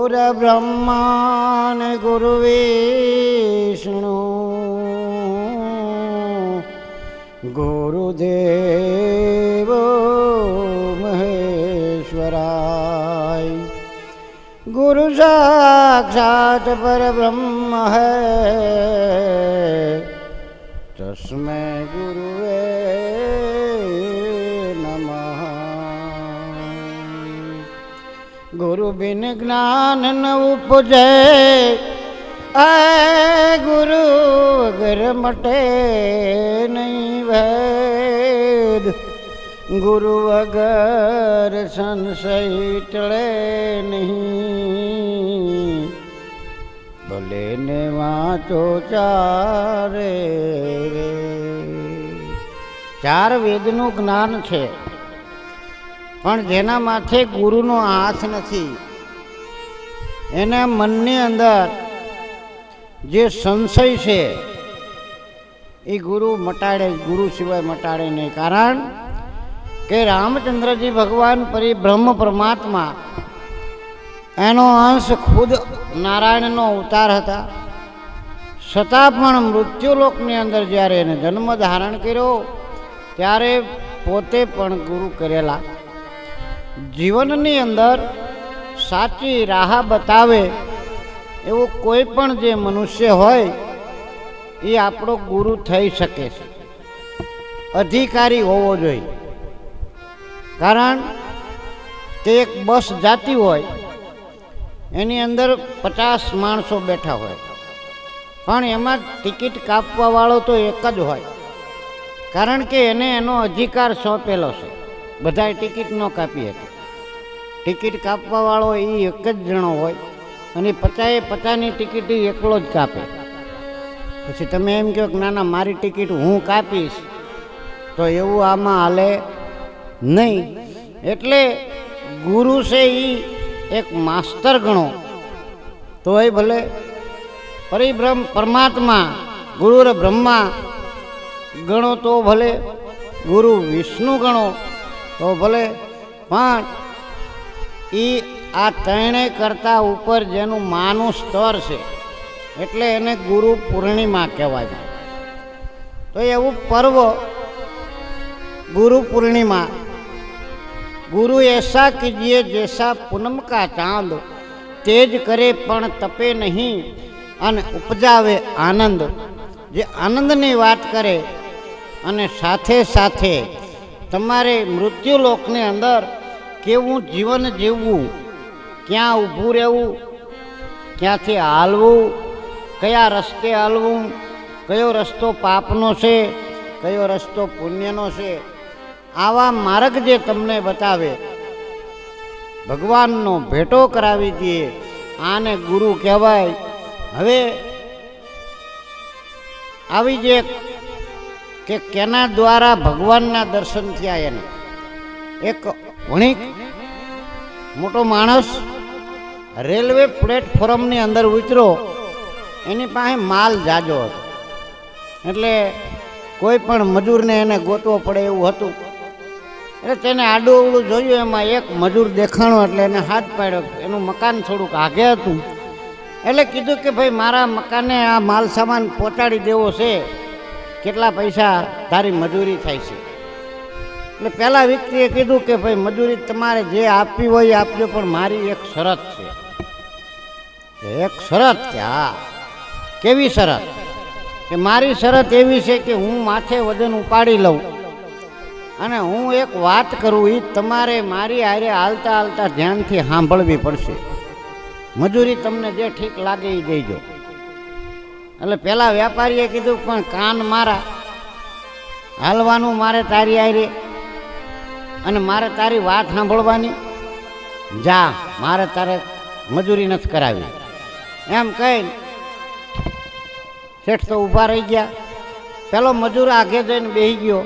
गुरुर्ब्रह्मा गुरुविष्णु गुरुदेवो महेश्वराय। गुरु साक्षात् परब्रह्म है, तस्मै गुरुवे नमः। गुरु बिन ज्ञान न उपजे, गुरु अगर मटे नहीं भेद। गुरु अगर संशय टले नहीं, भले ने वाँचो चारे रे। चार वेदનું જ્ઞાન છે, પણ જેના માથે ગુરુનો હાથ નથી, એના મનની અંદર જે સંશય છે એ ગુરુ મટાડે, ગુરુ સિવાય મટાડે નહીં. કારણ કે રામચંદ્રજી ભગવાન બ્રહ્મ પરમાત્મા, એનો અંશ ખુદ નારાયણનો અવતાર હતા, છતાં પણ મૃત્યુલોકની અંદર જ્યારે એને જન્મ ધારણ કર્યો ત્યારે પોતે પણ ગુરુ કરેલા. જીવનની અંદર સાચી રાહ બતાવે એવો કોઈ પણ જે મનુષ્ય હોય એ આપણો ગુરુ થઈ શકે છે. અધિકારી હોવો જોઈએ. કારણ કે એક બસ જાતી હોય, એની અંદર 50 માણસો બેઠા હોય, પણ એમાં ટિકિટ કાપવાવાળો તો એક જ હોય. કારણ કે એને એનો અધિકાર સોંપેલો છે. બધાએ ટિકિટ ન કાપી હતી. ટિકિટ કાપવાવાળો એ એક જ જણો હોય, અને 50ની ટિકિટ એકલો જ કાપે. પછી તમે એમ કહો કે ના ના મારી ટિકિટ હું કાપીશ, તો એવું આમાં હાલે નહીં. એટલે ગુરુ છે એ એક માસ્તર ગણો તોય ભલે, પરિબ્રહ્મ પરમાત્મા ગુરુર બ્રહ્મા ગણો તો ભલે, ગુરુ વિષ્ણુ ગણો તો ભલે, પણ એ આ ત્રણેય કરતા ઉપર જેનું માનું સ્તર છે એટલે એને ગુરુ પૂર્ણિમા કહેવાય. તો એવું પર્વ गुरु पूर्णिमा। गुरु ऐसा कीजिए जैसा पूनम का चांद, तेज करे पण तपे नहीं अन उपजावे आनंद। जे आनंदनी बात करे अने साथे साथे तमारे मृत्युलोकने अंदर केवुं जीवन जीववुं, क्या ऊभुं रहेवुं, क्यांथी हालवुं, कया रस्ते हालवुं, कयो रस्तो पापनो छे, कयो रस्तो पुण्यनो छे, आवा मार्ग जे तमने बतावे, भगवाननो भेटो करावी दे, आने गुरु कहेवाय। हवे आवी जे के केना द्वारा भगवानना दर्शन थया एने एक वणिक मोटो माणस रेलवे प्लेटफॉर्मनी अंदर उतरो, एनी पासे माल जाजो हतो, एटले कोई पण मजूरने एने गोतवो पड़े एवुं हतुं। એટલે તેને આડું અવળું જોયું, એમાં એક મજૂર દેખાણો એટલે એને હાથ પાડ્યો. એનું મકાન થોડુંક આગે હતું, એટલે કીધું કે ભાઈ મારા મકાને આ માલ સામાન પહોંચાડી દેવો છે, કેટલા પૈસા તારી મજૂરી થાય છે? એટલે પહેલા વ્યક્તિએ કીધું કે ભાઈ મજૂરી તમારે જે આપવી હોય આપજો, પણ મારી એક શરત છે. એક શરત? કે હા. કેવી શરત? કે મારી શરત એવી છે કે હું માથે વજન ઉપાડી લઉં અને હું એક વાત કરું, એ તમારે મારી હારે હાલતા હાલતા ધ્યાનથી સાંભળવી પડશે. મજૂરી તમને જે ઠીક લાગે એ દેજો. એટલે પેલા વેપારીએ કીધું પણ કાન મારા, હાલવાનું મારે તારી હારે અને મારે તારી વાત સાંભળવાની. જા, મારે તારે મજૂરી નથી કરાવી. એમ કહી શેઠ તો ઊભા રહી ગયા. પેલો મજૂર આગે જઈને બેસી ગયો.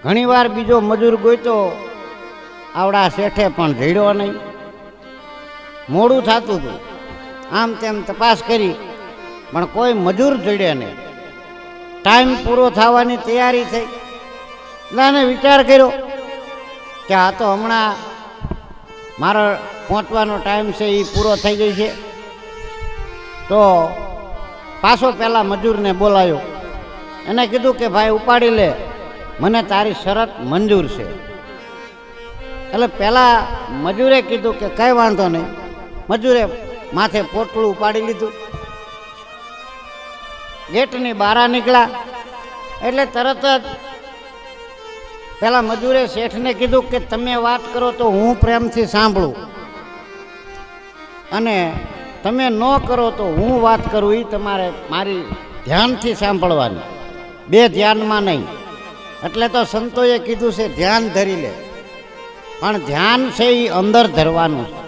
ઘણીવાર બીજો મજૂર ગોઈતો, આવડા શેઠે પણ જડ્યો નહીં. મોડું થતું હતું, આમ તેમ તપાસ કરી પણ કોઈ મજૂર જડે નહીં. ટાઈમ પૂરો થવાની તૈયારી થઈ. એટલે એને વિચાર કર્યો કે આ તો હમણાં મારો પહોંચવાનો ટાઈમ છે એ પૂરો થઈ જાય છે. તો પાછો પહેલાં મજૂરને બોલાયો, એને કીધું કે ભાઈ ઉપાડી લે, મને તારી શરત મંજૂર છે. એટલે પહેલાં મજૂરે કીધું કે કંઈ વાંધો નહીં. મજૂરે માથે પોટલું ઉપાડી લીધું, ગેટની બહાર નીકળ્યા. એટલે તરત જ પેલા મજૂરે શેઠને કીધું કે તમે વાત કરો તો હું પ્રેમથી સાંભળું, અને તમે ન કરો તો હું વાત કરું એ તમારે મારી ધ્યાનથી સાંભળવાની, બે ધ્યાનમાં નહીં. એટલે તો સંતોએ કીધું છે ધ્યાન ધરી લે, પણ ધ્યાન છે એ અંદર ધરવાનું છે.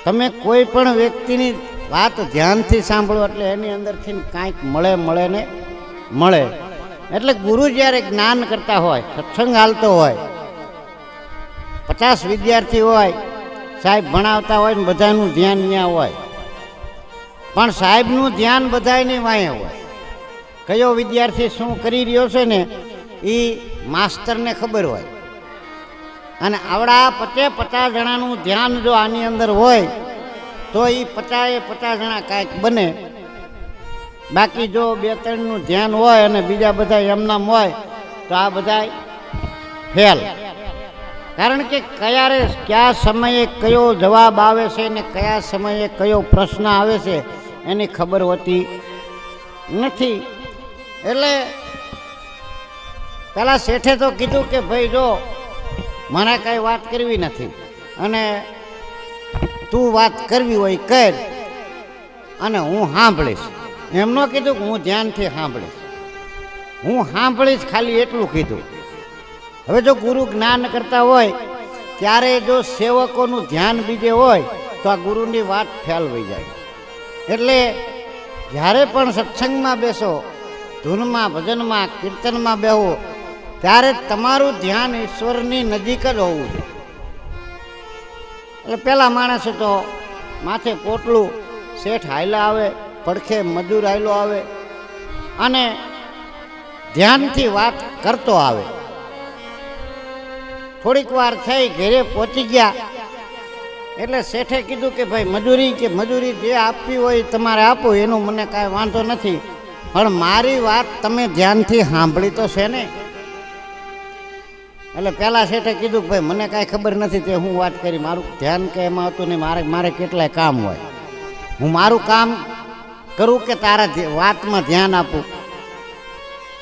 તમે કોઈ પણ વ્યક્તિની વાત ધ્યાનથી સાંભળો એટલે એની અંદરથી કાંઈક મળે ને મળે. એટલે ગુરુ જ્યારે જ્ઞાન કરતા હોય, સત્સંગ હાલતો હોય, 50 વિદ્યાર્થી હોય, સાહેબ ભણાવતા હોય ને બધાનું ધ્યાન ત્યાં હોય, પણ સાહેબનું ધ્યાન બધાની વાંહે હોય. કયો વિદ્યાર્થી શું કરી રહ્યો છે ને એ માસ્તરને ખબર હોય. અને આવડા 50 જણાનું ધ્યાન જો આની અંદર હોય તો એ 50 જણા કાંઈક બને. બાકી જો 2-3નું ધ્યાન હોય અને બીજા બધા એમનામ હોય તો આ બધા ફેલ. કારણ કે કયા સમયે કયો જવાબ આવે છે ને કયા સમયે કયો પ્રશ્ન આવે છે એની ખબર હોતી નથી. એટલે પેલા શેઠે તો કીધું કે ભાઈ જો મને કાંઈ વાત કરવી નથી, અને તું વાત કરવી હોય કર, અને હું સાંભળીશ. એમ ન કીધું કે હું ધ્યાનથી સાંભળીશ, હું સાંભળીશ ખાલી એટલું કીધું. હવે જો ગુરુ જ્ઞાન કરતા હોય ત્યારે જો સેવકોનું ધ્યાન બીજે હોય તો આ ગુરુની વાત ફેલવાઈ જાય. એટલે જ્યારે પણ સત્સંગમાં બેસો, ધૂનમાં, ભજનમાં, કીર્તનમાં બેહો, ત્યારે તમારું ધ્યાન ઈશ્વરની નજીક જ હોવું જોઈએ. એટલે પેલા માણસ તો માથે પોટલું, શેઠ હાયલા આવે, પડખે મજૂર હાયલો આવે, અને ધ્યાનથી વાત કરતો આવે. થોડીક વાર થઈ, ઘરે પહોંચી ગયા. એટલે શેઠે કીધું કે ભાઈ મજૂરી જે આપવી હોય તમારે આપો, એનું મને કાંઈ વાંધો નથી, પણ મારી વાત તમે ધ્યાનથી સાંભળી તો છે ને. એટલે પહેલાં શેઠે કીધું કે ભાઈ મને કાંઈ ખબર નથી તે હું વાત કરી, મારું ધ્યાન કે એમાં હતું નહીં, મારે કેટલાય કામ હોય, હું મારું કામ કરું કે તારા વાતમાં ધ્યાન આપું.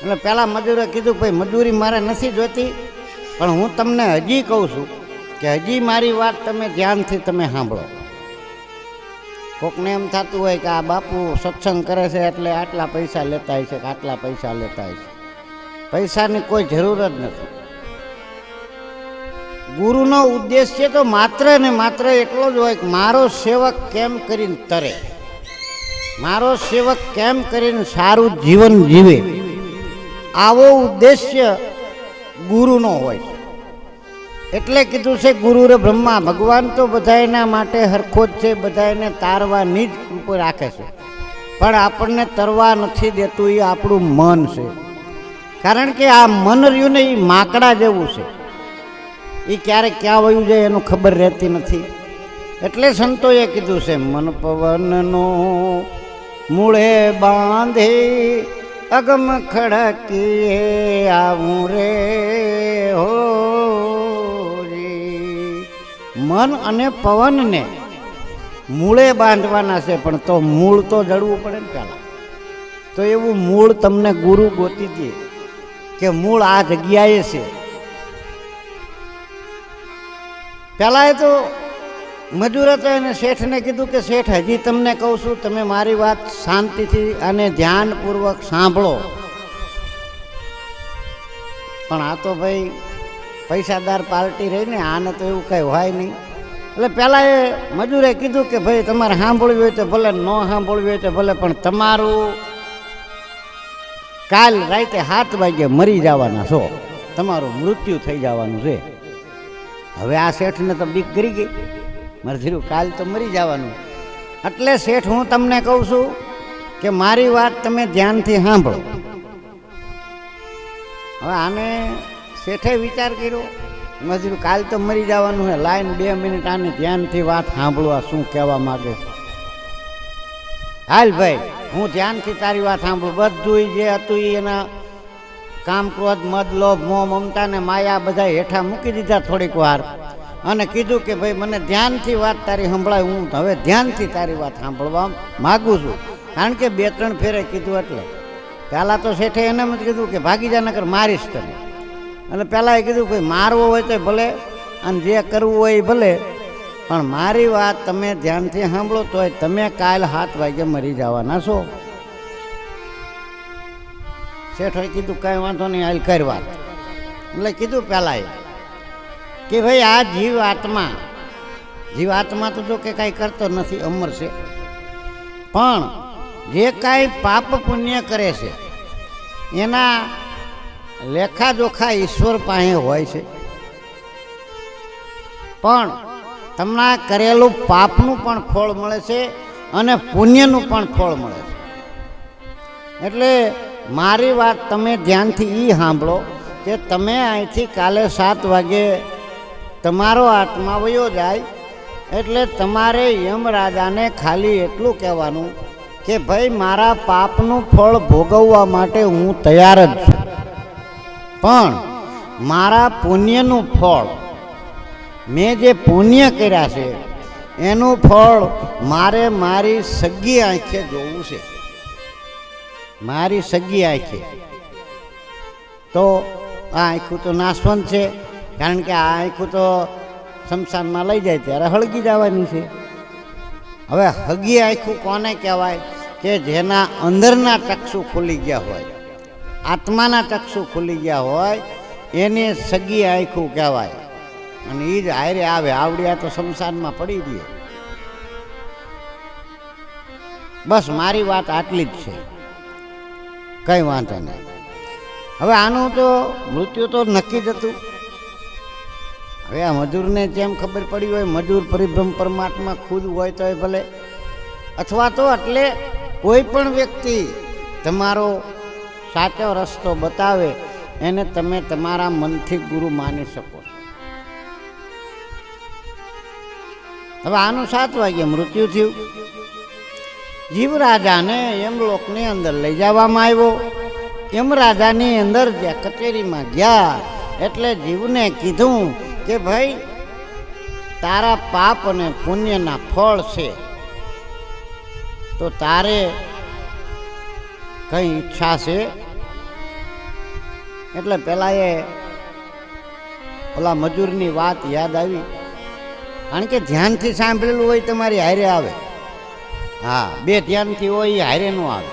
એટલે પહેલાં મજૂરે કીધું ભાઈ મજૂરી મારે નથી જોતી, પણ હું તમને હજી કહું છું કે હજી મારી વાત તમે ધ્યાનથી તમે સાંભળો. કોકને એમ થતું હોય કે આ બાપુ સત્સંગ કરે છે એટલે આટલા પૈસા લેતા હોય છે કે આટલા પૈસા લેતા હોય છે. પૈસાની કોઈ જરૂર જ નથી. ગુરુનો ઉદ્દેશ્ય તો માત્ર ને માત્ર એટલો જ હોય કે મારો સેવક કેમ કરીને તરે, મારો સેવક કેમ કરીને સારું જીવન જીવે, આવો ઉદ્દેશ્ય ગુરુનો હોય. એટલે કીધું છે ગુરુ રે બ્રહ્મા, ભગવાન તો બધાયના માટે હરખો જ છે, બધાને તારવાની જ ઉપર રાખે છે, પણ આપણને તરવા નથી દેતું એ આપણું મન છે. કારણ કે આ મન રહ્યું ને એ માકડા જેવું છે, એ ક્યારેક ક્યાં વયું જાય એનું ખબર રહેતી નથી. એટલે સંતોએ કીધું છે મન પવનનો મૂળે બાંધે અગમ ખડકીએ આવું રે હો. મન અને પવનને મૂળે બાંધવાના છે, પણ તો મૂળ તો જડવું પડે ને પહેલાં. તો એવું મૂળ તમને ગુરુ ગોતી દે કે મૂળ આ જગ્યાએ છે. પહેલાં તો મજૂર હતો એને શેઠને કીધું કે શેઠ હજી તમને કહું છું, તમે મારી વાત શાંતિથી અને ધ્યાનપૂર્વક સાંભળો. પણ આ તો ભાઈ પૈસાદાર પાર્ટી રહી ને, આને તો એવું કંઈ હોય નહીં. એટલે પહેલાં એ મજૂરે કીધું કે ભાઈ તમારે સાંભળવી હોય તો ભલે, ન સાંભળવી હોય તો ભલે, પણ તમારું કાલ રાતે 7 વાગે મરી જવાના છો, તમારું મૃત્યુ થઈ જવાનું છે. હવે આ શેઠને તો બીક કરી ગઈ, મારે ધીરું કાલ તો મરી જવાનું. એટલે શેઠ હું તમને કહું છું કે મારી વાત તમે ધ્યાનથી સાંભળો. હવે આને શેઠે વિચાર કર્યો મજૂર કાલ તો મરી જવાનું છે, લાઈન 2 મિનિટ આને ધ્યાનથી વાત સાંભળવા શું કહેવા માગે. હાલ ભાઈ, હું ધ્યાનથી તારી વાત સાંભળું. બધું જે હતું એના કામ, ક્રોધ, મદ, લોભ, મોહ, મમતા ને માયા બધા હેઠા મૂકી દીધા થોડીક વાર, અને કીધું કે ભાઈ મને ધ્યાનથી વાત તારી સંભળાય. હું હવે ધ્યાનથી તારી વાત સાંભળવા માગું છું. કારણ કે 2-3 ફેરે કીધું. એટલે પહેલાં તો શેઠે એને જ કીધું કે ભાગી જા નકર મારીશ તને. એટલે પહેલાં એ કીધું કે મારવો હોય તો ભલે, અને જે કરવું હોય એ ભલે, પણ મારી વાત તમે ધ્યાનથી સાંભળો તોય તમે કાલ 7 વાગે મરી જવાના છો. શેઠોએ કીધું કાંઈ વાંધો નહીં, હાલ કર વાત. એટલે કીધું પહેલાં કે ભાઈ આ જીવાત્મા તો જો કે કાંઈ કરતો નથી, અમર છે. પણ જે કાંઈ પાપ પુણ્ય કરે છે એના લેખાજોખા ઈશ્વર પાસે હોય છે. પણ તમને કરેલું પાપનું પણ ફળ મળે છે અને પુણ્યનું પણ ફળ મળે છે. એટલે મારી વાત તમે ધ્યાનથી એ સાંભળો કે તમે અહીંથી કાલે 7 વાગે તમારો આત્મા વયો જાય એટલે તમારે યમરાજાને ખાલી એટલું કહેવાનું કે ભાઈ મારા પાપનું ફળ ભોગવવા માટે હું તૈયાર જ છું, પણ મારા પુણ્યનું ફળ, મેં જે પુણ્ય કર્યા છે એનું ફળ મારે મારી સગી આંખે જોવું છે. મારી સગી આંખે. તો આ આંખું તો નાશવંત છે, કારણ કે આ આંખું તો શમશાનમાં લઈ જાય ત્યારે હળગી જવાની છે. હવે હગી આંખું કોને કહેવાય? કે જેના અંદરના ચક્ષુ ખુલી ગયા હોય, આત્માના ચક્ષુ ખુલી ગયા હોય, એને સગી આંખું કહેવાય. અને એ જ હારે આવે. આવડિયા તો શમશાનમાં પડી રહે. બસ મારી વાત આટલી જ છે, કંઈ વાંધો નહીં. હવે આનું તો મૃત્યુ તો નક્કી જ હતું. હવે આ મજૂરને જેમ ખબર પડી હોય, મજૂર પરિભ્રમ પરમાત્મા ખુદ હોય તો એ ભલે, અથવા તો એટલે કોઈ પણ વ્યક્તિ તમારો સાચો રસ્તો બતાવે એને તમે તમારા મનથી ગુરુ માની શકો. હવે આનું 7 વાગે મૃત્યુ થયું. જીવરાજાને યમલોકની અંદર લઈ જવામાં આવ્યો. યમરાજાની અંદર જે કચેરીમાં ગયા એટલે જીવને કીધું કે ભાઈ તારા પાપ અને પુણ્યના ફળ છે, તો તારે કઈ ઈચ્છા છે? એટલે પેલા એ ઓલા મજૂરની વાત યાદ આવી, કારણ કે ધ્યાનથી સાંભળેલું હોય તમારી હારે આવે. હા, 2 ધ્યાનથી હોય એ હારે નો આવે.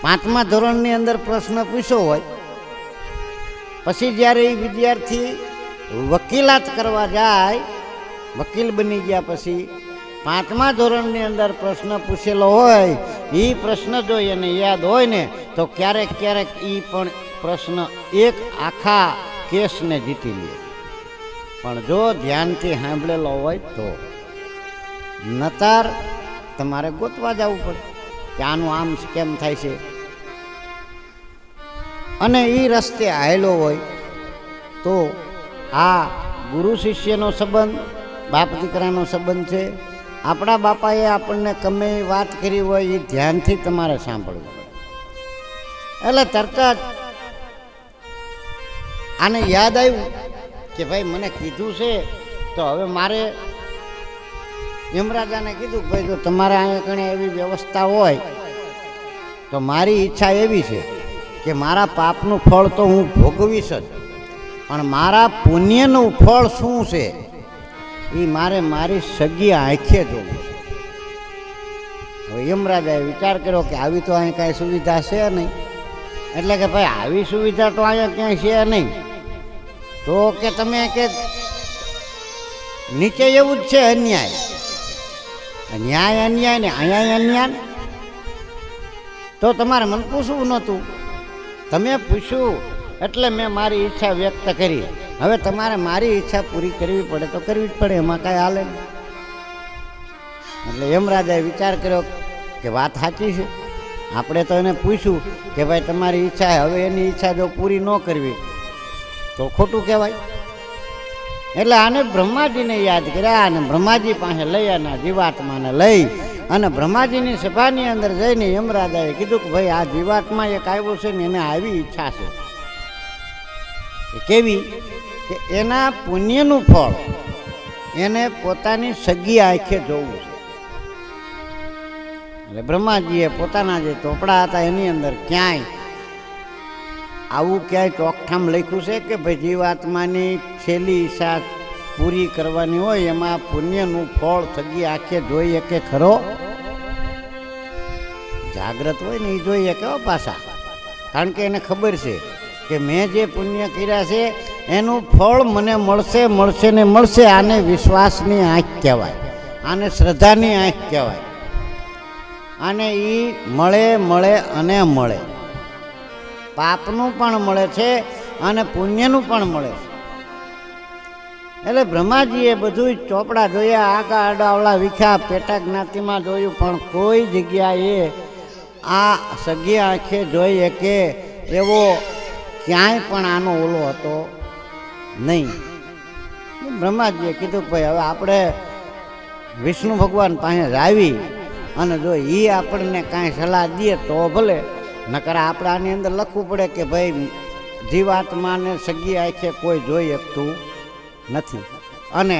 5મા ધોરણની અંદર પ્રશ્ન પૂછ્યો હોય, પછી જ્યારે એ વિદ્યાર્થી વકીલાત કરવા જાય, વકીલ બની ગયા પછી 5મા ધોરણની અંદર પ્રશ્ન પૂછેલો હોય, એ પ્રશ્ન જો એને યાદ હોય ને તો ક્યારેક ક્યારેક એ પણ પ્રશ્ન એક આખા કેસને જીતી લે. પણ જો ધ્યાનથી સાંભળેલો હોય તો નતાર તમારે ગોતવા જવું પડે કે આનું આમ કેમ થાય છે. અને એ રસ્તે આવેલો હોય તો આ ગુરુ શિષ્યનો સંબંધ, બાપ દીકરાનો સંબંધ છે. આપણા બાપાએ આપણને ગમે વાત કરી હોય એ ધ્યાનથી તમારે સાંભળવું પડે. એટલે તરત જ આને યાદ આવ્યું કે ભાઈ મને કીધું છે, તો હવે મારે યમરાજાને કીધું કે ભાઈ જો તમારે અહીંયા કણે એવી વ્યવસ્થા હોય તો મારી ઈચ્છા એવી છે કે મારા પાપનું ફળ તો હું ભોગવીશ જ, પણ મારા પુણ્યનું ફળ શું છે એ મારે મારી સગી આંખે જોવું છે. હવે યમરાજાએ વિચાર કર્યો કે આવી તો અહીં કાંઈ સુવિધા છે નહીં. એટલે કે ભાઈ આવી સુવિધા તો અહીંયા ક્યાંય છે નહીં. તો કે તમે કે નીચે એવું જ છે અન્યાય, ન્યાય અન્યાય ને અહીંયા અન્યાય. તો તમારે મને પૂછવું નહોતું, તમે પૂછ્યું એટલે મેં મારી ઈચ્છા વ્યક્ત કરી. હવે તમારે મારી ઈચ્છા પૂરી કરવી પડે તો કરવી જ પડે, એમાં કાંઈ હાલે નહીં. એટલે યમરાજાએ વિચાર કર્યો કે વાત સાચી છે. આપણે તો એને પૂછ્યું કે ભાઈ તમારી ઈચ્છા, હવે એની ઈચ્છા જો પૂરી ન કરવી તો ખોટું કહેવાય. એટલે આને બ્રહ્માજીને યાદ કર્યા અને બ્રહ્માજી પાસે લઈ અને જીવાત્માને લઈ અને બ્રહ્માજીની સભાની અંદર જઈને યમરાજાએ કીધું કે ભાઈ આ જીવાત્મા એક આવ્યો છે ને એને આવી ઈચ્છા છે. કેવી કે એના પુણ્યનું ફળ એને પોતાની સગી આંખે જોવું છે. એટલે બ્રહ્માજીએ પોતાના જે ચોપડા હતા એની અંદર ક્યાંય આવું ક્યાંય ચોકઠામ લખ્યું છે કે ભાઈ જીવાત્માની છેલ્લી ઈચ્છા પૂરી કરવાની હોય એમાં પુણ્યનું ફળ સગી આંખે જોઈએ કે ખરો? જાગ્રત હોય ને એ જોઈએ કેવા પાછા, કારણ કે એને ખબર છે કે મેં જે પુણ્ય કર્યા છે એનું ફળ મને મળશે મળશે ને મળશે. આને વિશ્વાસની આંખ કહેવાય, આને શ્રદ્ધાની આંખ કહેવાય. અને એ મળે મળે અને મળે, પાપનું પણ મળે છે અને પુણ્યનું પણ મળે છે. એટલે બ્રહ્માજીએ બધું ચોપડા જોયા, આગા આડાવડા વિખ્યા, પેટા જ્ઞાતિમાં જોયું, પણ કોઈ જગ્યાએ આ સગી આંખે જોઈએ કે એવો ક્યાંય પણ આનો ઓલો હતો નહીં. બ્રહ્માજીએ કીધું કે ભાઈ હવે આપણે વિષ્ણુ ભગવાન પાસે જ આવી અને જો એ આપણને કાંઈ સલાહ દે તો ભલે, નકર આપણે આની અંદર લખવું પડે કે ભાઈ જીવાત્માને સગી આંખે કોઈ જોઈ શકતું નથી. અને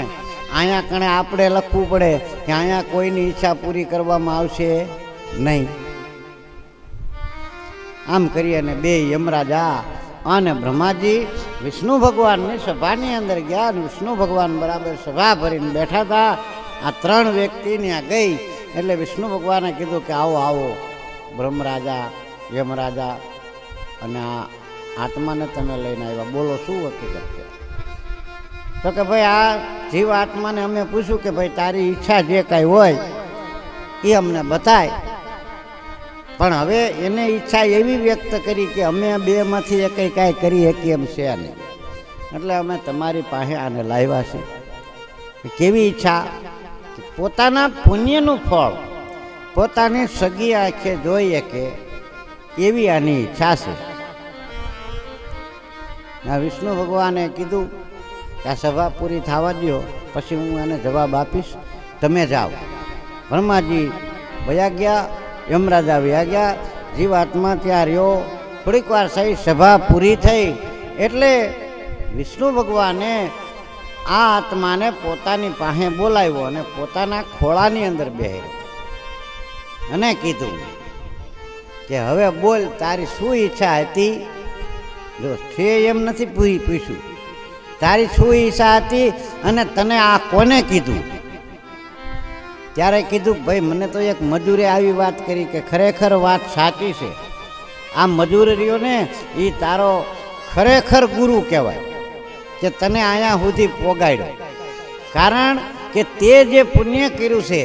અહીંયા કણે આપણે લખવું પડે કે અહીંયા કોઈની ઈચ્છા પૂરી કરવામાં આવશે નહીં. આમ કરી અને બે યમરાજા અને બ્રહ્માજી વિષ્ણુ ભગવાનની સભાની અંદર ગયા અને વિષ્ણુ ભગવાન બરાબર સભા ભરીને બેઠા હતા. આ ત્રણ વ્યક્તિ ત્યાં ગઈ એટલે વિષ્ણુ ભગવાને કીધું કે આવો આવો બ્રહ્મરાજા, યમરાજા અને આ આત્માને તમે લઈને આવ્યા, બોલો શું હકીકત છે? તો કે ભાઈ આ જીવ આત્માને અમે પૂછ્યું કે ભાઈ તારી ઈચ્છા જે કાંઈ હોય એ અમને બતાય, પણ હવે એને ઈચ્છા એવી વ્યક્ત કરી કે અમે બેમાંથી એકઈ કાંઈ કરી શકીએ એમ છે નહીં, એટલે અમે તમારી પાસે આને લાવ્યા છે. કેવી ઈચ્છા? પોતાના પુણ્યનું ફળ પોતાની સગી આંખે જોઈએ કે એવી આની ઈચ્છા છે. વિષ્ણુ ભગવાને કીધું કે આ સભા પૂરી થવા દો પછી હું એને જવાબ આપીશ, તમે જાઓ. બ્રહ્માજી વયા ગયા, યમરાજા વયા ગયા, જીવાત્મા ત્યાં રહ્યો. થોડીક વાર થઈ, સભા પૂરી થઈ એટલે વિષ્ણુ ભગવાને આ આત્માને પોતાની પાસે બોલાવ્યો અને પોતાના ખોળાની અંદર બેહાર્યો અને કીધું કે હવે બોલ, તારી શું ઈચ્છા હતી? જો છે એમ નથી પૂછ્યું, તારી શું ઈચ્છા હતી અને તને આ કોને કીધું? ત્યારે કીધું ભાઈ મને તો એક મજૂરે આવી વાત કરી કે ખરેખર વાત સાચી છે, આ મજૂર રહ્યો ને એ તારો ખરેખર ગુરુ કહેવાય કે તને અહીંયા સુધી પોગાડ્યો. કારણ કે તે જે પુણ્ય કર્યું છે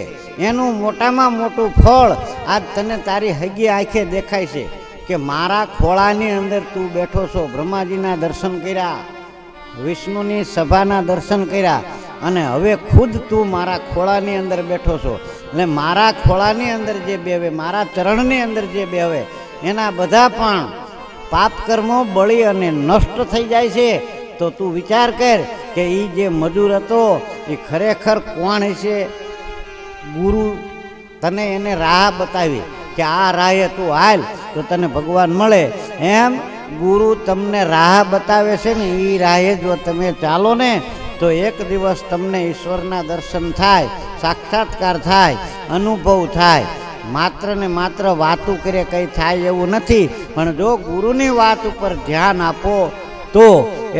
એનું મોટામાં મોટું ફળ આજ તને તારી હગી આંખે દેખાય છે કે મારા ખોળાની અંદર તું બેઠો છો. બ્રહ્માજીના દર્શન કર્યા, વિષ્ણુની સભાના દર્શન કર્યા અને હવે ખુદ તું મારા ખોળાની અંદર બેઠો છો. એટલે મારા ખોળાની અંદર જે બેવે, મારા ચરણની અંદર જે બેવે એના બધા પણ પાપ કર્મો બળી અને નષ્ટ થઈ જાય છે. તો તું વિચાર કર કે એ જે મજૂર હતો એ ખરેખર કોણ હશે? ગુરુ તને એને રાહ બતાવી કે આ રાહે તું હાલ તો તને ભગવાન મળે. એમ ગુરુ તમને રાહ બતાવે છે ને, એ રાહે જો તમે ચાલો ને તો એક દિવસ તમને ઈશ્વરના દર્શન થાય, સાક્ષાત્કાર થાય, અનુભવ થાય. માત્ર ને માત્ર વાતું કરે કંઈ થાય એવું નથી, પણ જો ગુરુની વાત ઉપર ધ્યાન આપો તો.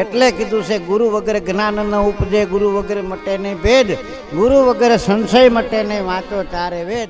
એટલે કીધું છે ગુરુ વગેરે જ્ઞાન ન ઉપજે, ગુરુ વગેરે મટે નહીં ભેદ, ગુરુ વગેરે સંશય મટે નહીં, વાંચો ચારે વેદ.